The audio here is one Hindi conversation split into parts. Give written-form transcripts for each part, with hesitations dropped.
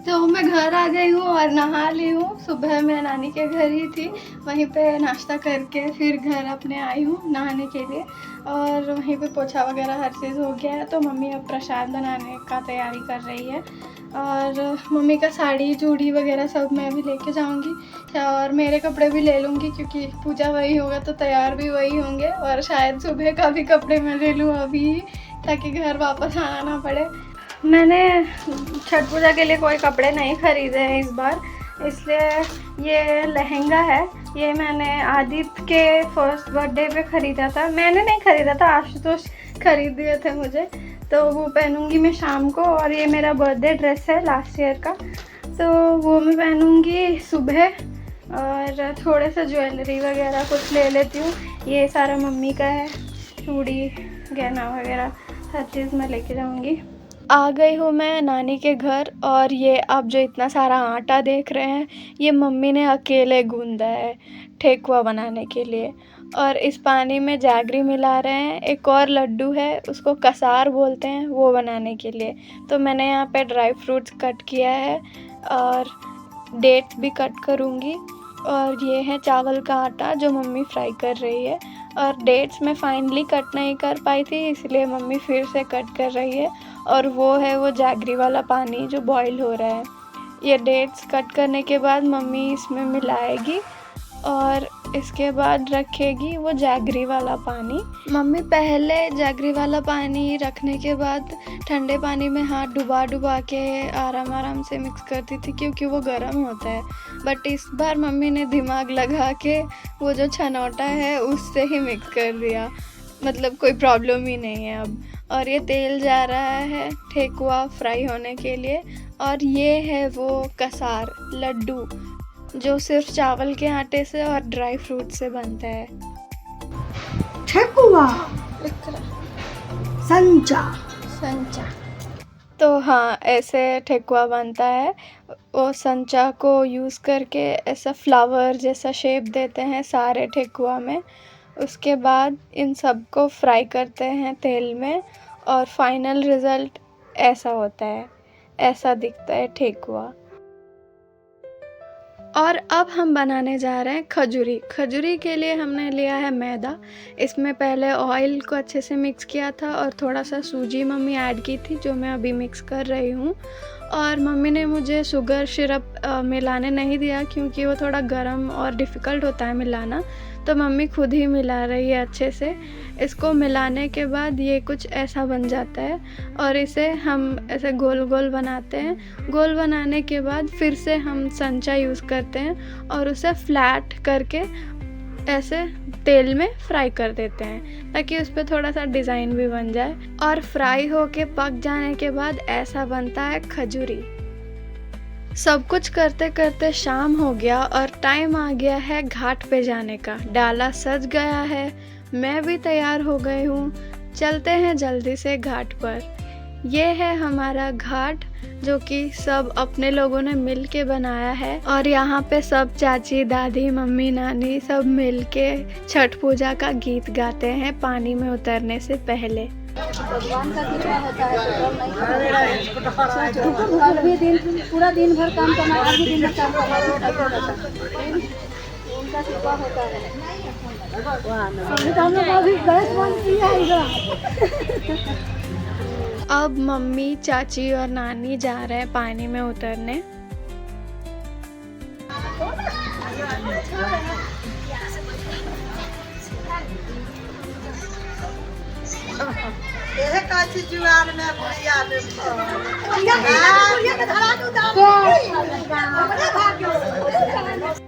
तो मैं घर आ गई हूँ और नहा ली हूँ। सुबह मैं नानी के घर ही थी, वहीं पे नाश्ता करके फिर घर अपने आई हूँ नहाने के लिए। और वहीं पे पोछा वगैरह हर चीज़ हो गया है। तो मम्मी अब प्रसाद बनाने का तैयारी कर रही है। और मम्मी का साड़ी चूड़ी वगैरह सब मैं भी लेके जाऊँगी और मेरे कपड़े भी ले लूँगी, क्योंकि पूजा वही होगा तो तैयार भी वही होंगे। और शायद सुबह का भी कपड़े मैं ले लूँ अभी, ताकि घर वापस आना ना पड़े। मैंने छठ पूजा के लिए कोई कपड़े नहीं खरीदे हैं इस बार, इसलिए ये लहंगा है। ये मैंने आदित्य के फर्स्ट बर्थडे पे ख़रीदा था। मैंने नहीं ख़रीदा था, आशुतोष खरीद दिए थे मुझे, तो वो पहनूंगी मैं शाम को। और ये मेरा बर्थडे ड्रेस है लास्ट ईयर का, तो वो मैं पहनूंगी सुबह। और थोड़े से ज्वेलरी वगैरह कुछ ले लेती हूँ। ये सारा मम्मी का है, चूड़ी गहना वगैरह हर चीज़ मैं लेके जाऊँगी। आ गई हूँ मैं नानी के घर। और ये आप जो इतना सारा आटा देख रहे हैं, ये मम्मी ने अकेले गूंदा है ठेकुआ बनाने के लिए। और इस पानी में जैगरी मिला रहे हैं। एक और लड्डू है, उसको कसार बोलते हैं, वो बनाने के लिए। तो मैंने यहाँ पे ड्राई फ्रूट्स कट किया है और डेट भी कट करूँगी। और ये है चावल का आटा जो मम्मी फ्राई कर रही है। और डेट्स मैं फाइनली कट नहीं कर पाई थी, इसलिए मम्मी फिर से कट कर रही है। और वो है वो जैगरी वाला पानी जो बॉईल हो रहा है। ये डेट्स कट करने के बाद मम्मी इसमें मिलाएगी और इसके बाद रखेगी वो जैगरी वाला पानी। मम्मी पहले जैगरी वाला पानी रखने के बाद ठंडे पानी में हाथ डुबा डुबा के आराम आराम से मिक्स करती थी, क्योंकि वो गर्म होता है। बट इस बार मम्मी ने दिमाग लगा के वो जो छनौटा है उससे ही मिक्स कर दिया, मतलब कोई प्रॉब्लम ही नहीं है अब। और ये तेल जा रहा है ठेकुआ फ्राई होने के लिए। और ये है वो कसार लड्डू जो सिर्फ चावल के आटे से और ड्राई फ्रूट से बनता है। ठेकुआ संचा संचा। तो हाँ, ऐसे ठेकुआ बनता है। वो संचा को यूज़ करके ऐसा फ्लावर जैसा शेप देते हैं सारे ठेकुआ में। उसके बाद इन सब को फ्राई करते हैं तेल में और फाइनल रिज़ल्ट ऐसा होता है, ऐसा दिखता है ठेकुआ। और अब हम बनाने जा रहे हैं खजूरी। खजूरी के लिए हमने लिया है मैदा। इसमें पहले ऑयल को अच्छे से मिक्स किया था और थोड़ा सा सूजी मम्मी ऐड की थी, जो मैं अभी मिक्स कर रही हूँ। और मम्मी ने मुझे शुगर सिरप मिलाने नहीं दिया, क्योंकि वो थोड़ा गर्म और डिफ़िकल्ट होता है मिलाना, तो मम्मी खुद ही मिला रही है अच्छे से। इसको मिलाने के बाद ये कुछ ऐसा बन जाता है और इसे हम ऐसे गोल गोल बनाते हैं। गोल बनाने के बाद फिर से हम संचा यूज़ करते हैं और उसे फ्लैट करके ऐसे तेल में फ्राई कर देते हैं, ताकि उस पर थोड़ा सा डिज़ाइन भी बन जाए। और फ्राई होके पक जाने के बाद ऐसा बनता है खजूरी। सब कुछ करते करते शाम हो गया और टाइम आ गया है घाट पे जाने का। डाला सज गया है, मैं भी तैयार हो गई हूँ। चलते हैं जल्दी से घाट पर। ये है हमारा घाट, जो कि सब अपने लोगों ने मिल के बनाया है। और यहाँ पे सब चाची दादी मम्मी नानी सब मिल के छठ पूजा का गीत गाते हैं पानी में उतरने से पहले। भगवान का कृपा होता है तो कल भी दिन पूरा दिन भर काम करना, आज भी दिन भर काम करना, उनका कृपा होता है। अभी गैस बंद किया है। अब मम्मी चाची और नानी जा रहे हैं पानी में उतरने।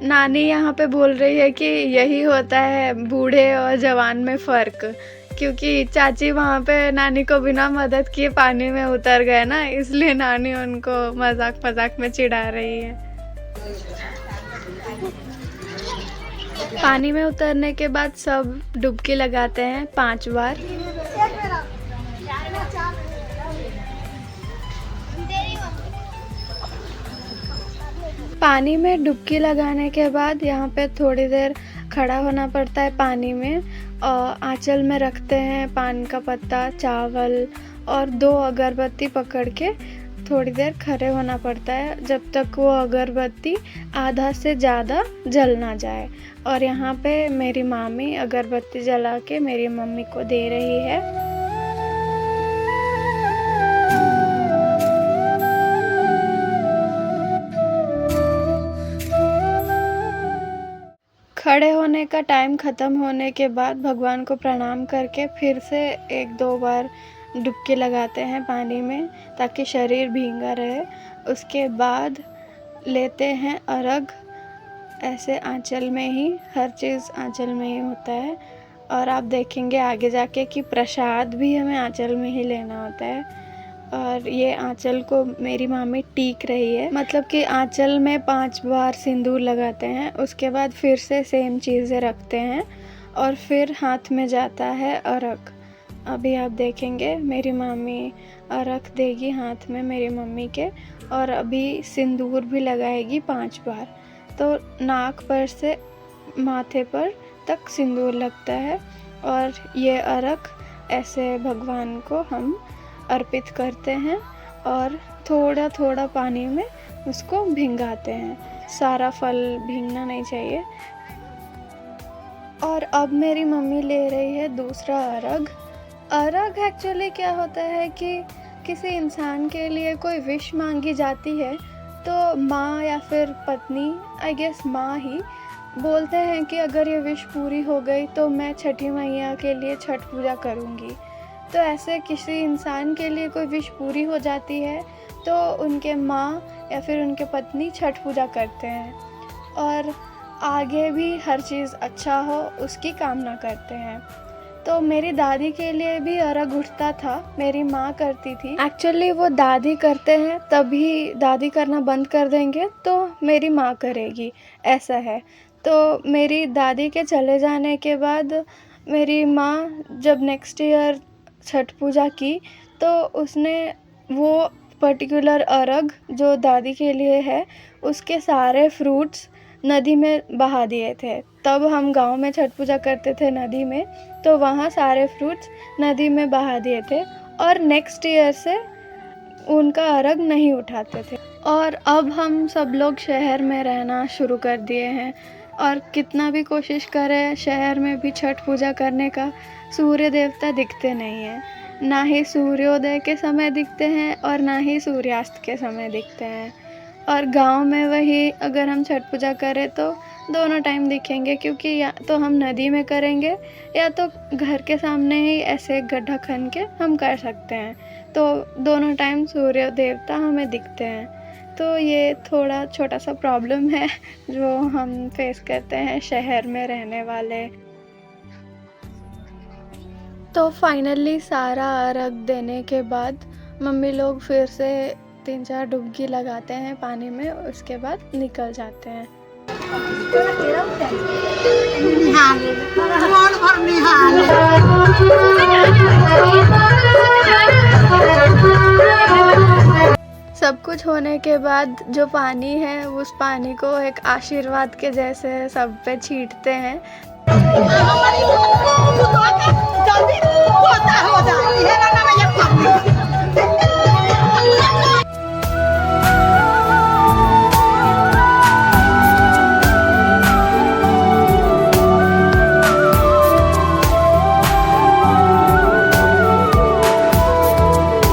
नानी यहाँ पे बोल रही है कि यही होता है बूढ़े और जवान में फ़र्क, क्योंकि चाची वहाँ पे नानी को बिना मदद किए पानी में उतर गए ना, इसलिए नानी उनको मजाक मजाक में चिढ़ा रही है। पानी में उतरने के बाद सब डुबकी लगाते हैं 5 बार। पानी में डुबकी लगाने के बाद यहाँ पे थोड़ी देर खड़ा होना पड़ता है पानी में। और आंचल में रखते हैं पान का पत्ता, चावल और 2 अगरबत्ती पकड़ के थोड़ी देर खड़े होना पड़ता है जब तक वो अगरबत्ती आधा से ज़्यादा जल ना जाए। और यहाँ पे मेरी मामी अगरबत्ती जला के मेरी मम्मी को दे रही है। खड़े होने का टाइम ख़त्म होने के बाद भगवान को प्रणाम करके फिर से 1-2 बार डुबकी लगाते हैं पानी में ताकि शरीर भींगा रहे। उसके बाद लेते हैं अर्घ। ऐसे आंचल में ही, हर चीज़ आंचल में ही होता है। और आप देखेंगे आगे जाके कि प्रसाद भी हमें आंचल में ही लेना होता है। और ये आंचल को मेरी मामी टीक रही है, मतलब कि आंचल में 5 बार सिंदूर लगाते हैं। उसके बाद फिर से सेम चीज़ें रखते हैं और फिर हाथ में जाता है अर्घ। अभी आप देखेंगे मेरी मामी अर्घ देगी हाथ में मेरी मम्मी के, और अभी सिंदूर भी लगाएगी 5 बार। तो नाक पर से माथे पर तक सिंदूर लगता है और ये अर्घ ऐसे भगवान को हम अर्पित करते हैं और थोड़ा थोड़ा पानी में उसको भिंगाते हैं। सारा फल भीगना नहीं चाहिए। और अब मेरी मम्मी ले रही है दूसरा अर्घ। अर्घ एक्चुअली क्या होता है कि किसी इंसान के लिए कोई विश मांगी जाती है तो माँ या फिर पत्नी, आई गेस माँ ही, बोलते हैं कि अगर ये विश पूरी हो गई तो मैं छठी मैया के लिए छठ पूजा करूँगी। तो ऐसे किसी इंसान के लिए कोई विश पूरी हो जाती है तो उनके माँ या फिर उनके पत्नी छठ पूजा करते हैं और आगे भी हर चीज़ अच्छा हो उसकी कामना करते हैं। तो मेरी दादी के लिए भी अर्घ उठता था, मेरी माँ करती थी। एक्चुअली वो दादी करते हैं तभी दादी करना बंद कर देंगे तो मेरी माँ करेगी, ऐसा है। तो मेरी दादी के चले जाने के बाद मेरी माँ जब नेक्स्ट ईयर छठ पूजा की तो उसने वो पर्टिकुलर अर्घ जो दादी के लिए है उसके सारे फ्रूट्स नदी में बहा दिए थे। तब हम गांव में छठ पूजा करते थे नदी में, तो वहाँ सारे फ्रूट्स नदी में बहा दिए थे और नेक्स्ट ईयर से उनका अर्घ नहीं उठाते थे। और अब हम सब लोग शहर में रहना शुरू कर दिए हैं और कितना भी कोशिश करें शहर में भी छठ पूजा करने का, सूर्य देवता दिखते नहीं हैं। ना ही सूर्योदय के समय दिखते हैं और ना ही सूर्यास्त के समय दिखते हैं। और गांव में वही अगर हम छठ पूजा करें तो दोनों टाइम दिखेंगे, क्योंकि या तो हम नदी में करेंगे या तो घर के सामने ही ऐसे गड्ढा खन के हम कर सकते हैं। तो दोनों टाइम सूर्य देवता हमें दिखते हैं। तो ये थोड़ा छोटा सा प्रॉब्लम है जो हम फेस करते हैं शहर में रहने वाले। तो फाइनली सारा अर्घ देने के बाद मम्मी लोग फिर से 3-4 डुबकी लगाते हैं पानी में, उसके बाद निकल जाते हैं। सब कुछ होने के बाद जो पानी है उस पानी को एक आशीर्वाद के जैसे सब पे छींटते हैं। जल्दी हो जाए